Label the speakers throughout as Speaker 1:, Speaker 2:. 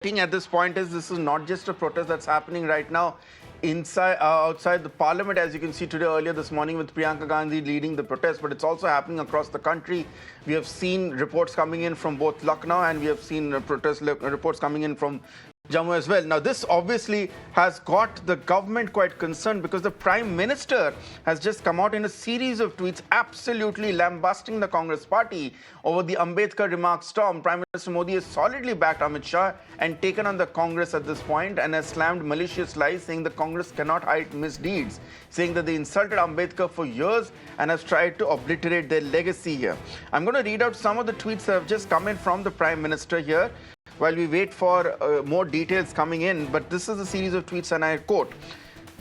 Speaker 1: At this point is this is not just a protest that's happening right now inside outside the parliament, as you can see today earlier this morning with Priyanka Gandhi leading the protest, but it's also happening across the country. We have seen reports coming in from both Lucknow and we have seen protest reports coming in from Jammu as well. Now, this obviously has got the government quite concerned because the Prime Minister has just come out in a series of tweets absolutely lambasting the Congress party over the Ambedkar remark storm. Prime Minister Modi has solidly backed Amit Shah and taken on the Congress at this point and has slammed malicious lies, saying the Congress cannot hide misdeeds, saying that they insulted Ambedkar for years and has tried to obliterate their legacy here. I'm going to read out some of the tweets that have just come in from the Prime Minister here while we wait for more details coming in. But this is a series of tweets, and I quote,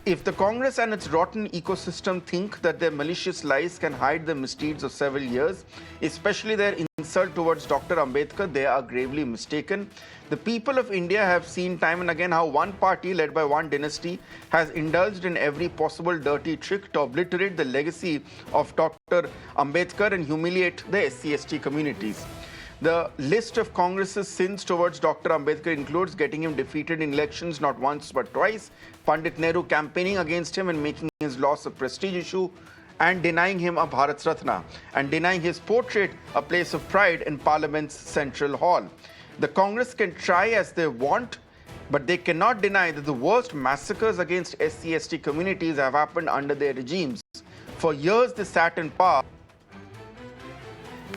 Speaker 1: "If the Congress and its rotten ecosystem think that their malicious lies can hide the misdeeds of several years, especially their insult towards Dr. Ambedkar, they are gravely mistaken. The people of India have seen time and again how one party led by one dynasty has indulged in every possible dirty trick to obliterate the legacy of Dr. Ambedkar and humiliate the SC/ST communities. The list of Congress's sins towards Dr. Ambedkar includes getting him defeated in elections not once but twice, Pandit Nehru campaigning against him and making his loss a prestige issue, and denying him a Bharat Ratna, and denying his portrait a place of pride in Parliament's Central Hall. The Congress can try as they want, but they cannot deny that the worst massacres against SC/ST communities have happened under their regimes. For years, they sat in power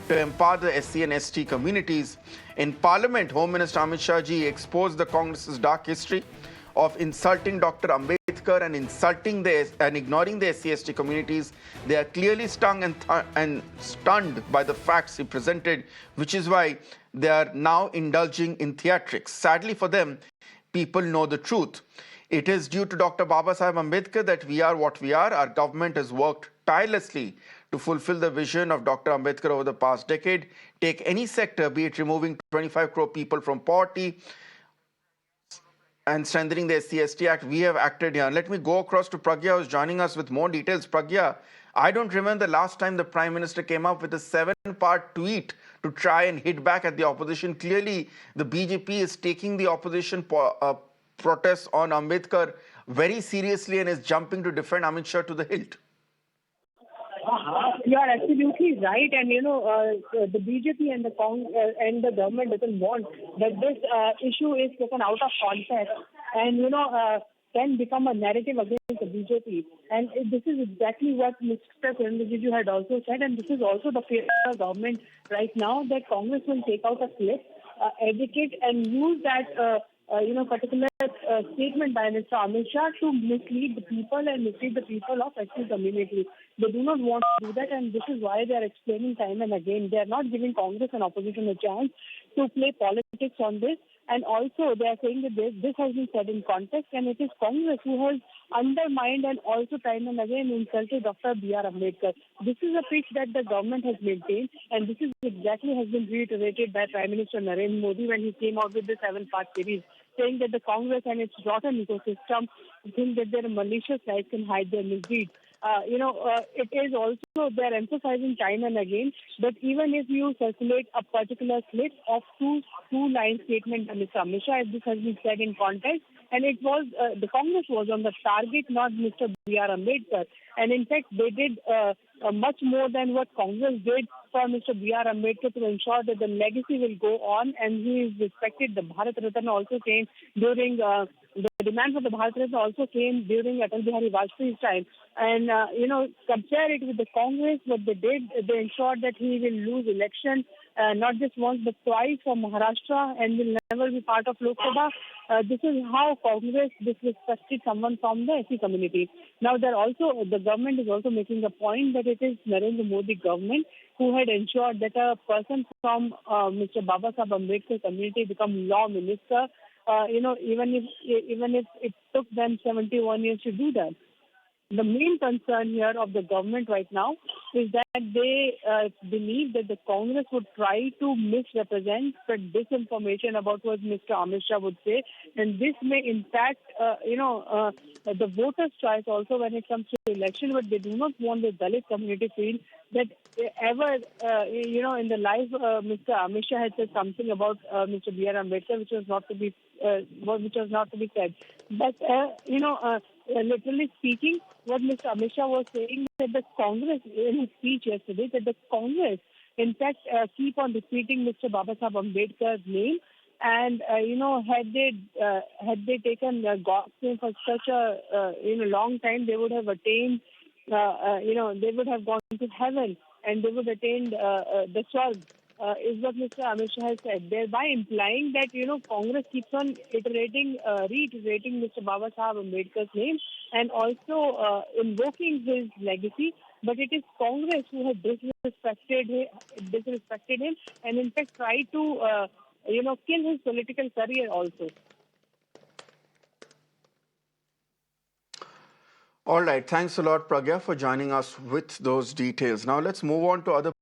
Speaker 1: to empower the SC and ST communities. In Parliament, Home Minister Amit Shah ji exposed the Congress's dark history of insulting Dr. Ambedkar and ignoring the SC/ST communities. They are clearly stung and stunned by the facts he presented, which is why they are now indulging in theatrics. Sadly for them, people know the truth. It is due to Dr. Baba Sahib Ambedkar that we are what we are. Our government has worked tirelessly to fulfill the vision of Dr. Ambedkar over the past decade. Take any sector, be it removing 25 crore people from poverty and strengthening the SC/ST Act, we have acted here. Let me go across to Pragya, who's joining us with more details. Pragya, I don't remember the last time the Prime Minister came up with a 7-part tweet to try and hit back at the opposition. Clearly, the BJP is taking the opposition protests on Ambedkar very seriously and is jumping to defend Amit Shah to the hilt.
Speaker 2: You are absolutely right, and the BJP and the government doesn't want that this issue is taken out of context and can become a narrative against the BJP. And this is exactly what Mr. Narendra had also said, and this is also the fear of the government right now, that Congress will take out a clip, educate and use that particular statement by Mr. Amit Shah to mislead the people and mislead the people of SC community. They do not want to do that, and this is why they are explaining time and again. They are not giving Congress and opposition a chance to play politics on this. And also, they are saying that this has been said in context, and it is Congress who has undermined and also time and again insulted Dr. B.R. Ambedkar. This is a pitch that the government has maintained, and this is exactly has been reiterated by Prime Minister Narendra Modi when he came out with the 7-part series, saying that the Congress and its rotten ecosystem think that their malicious lies can hide their misdeeds. It is also, they're emphasizing time and again that even if you circulate a particular clip of two-line statement by Mr. Amit Shah, this has been said in context, and it was, the Congress was on the target, not Mr. B.R. Ambedkar. And in fact, they did much more than what Congress did for Mr. B.R. Ambedkar to ensure that the legacy will go on and he is respected. The Bharat Ratna also came during the demand for the Bharat Ratna also came during Atal Bihari Vajpayee's time. And, compare it with the Congress, what they did, they ensured that he will lose election, not just once but twice for Maharashtra and will never be part of Lok Sabha. This is how Congress disrespected someone from the SC community. Now, the government is also making a point that it is Narendra Modi government who had ensured that a person from Mr. Baba Sahib Ambedkar community become law minister, even if it took them 71 years to do that. the main concern here of the government right now is that they believe that the Congress would try to misrepresent, spread disinformation about what Mr. Amit Shah would say, and this may impact, the voters' choice also when it comes to election. But they do not want the Dalit community to feel that ever, in the life, Mr. Amit Shah had said something about Mr. B.R. Ambedkar, which was not to be said. But literally speaking, what Mr. Amit Shah was saying that the Congress, in his speech yesterday, that the Congress, in fact, keep on repeating Mr. Baba Sahib Ambedkar's name. And had they taken God's name for such a long time, they would have attained, they would have gone to heaven and they would attain the Swarg. Is what Mr. Amit Shah has said, thereby implying that Congress keeps on reiterating Mr. Baba Sahib Ambedkar's name and also invoking his legacy. But it is Congress who has disrespected him, and in fact tried to kill his political career also.
Speaker 1: All right. Thanks a lot, Pragya, for joining us with those details. Now let's move on to other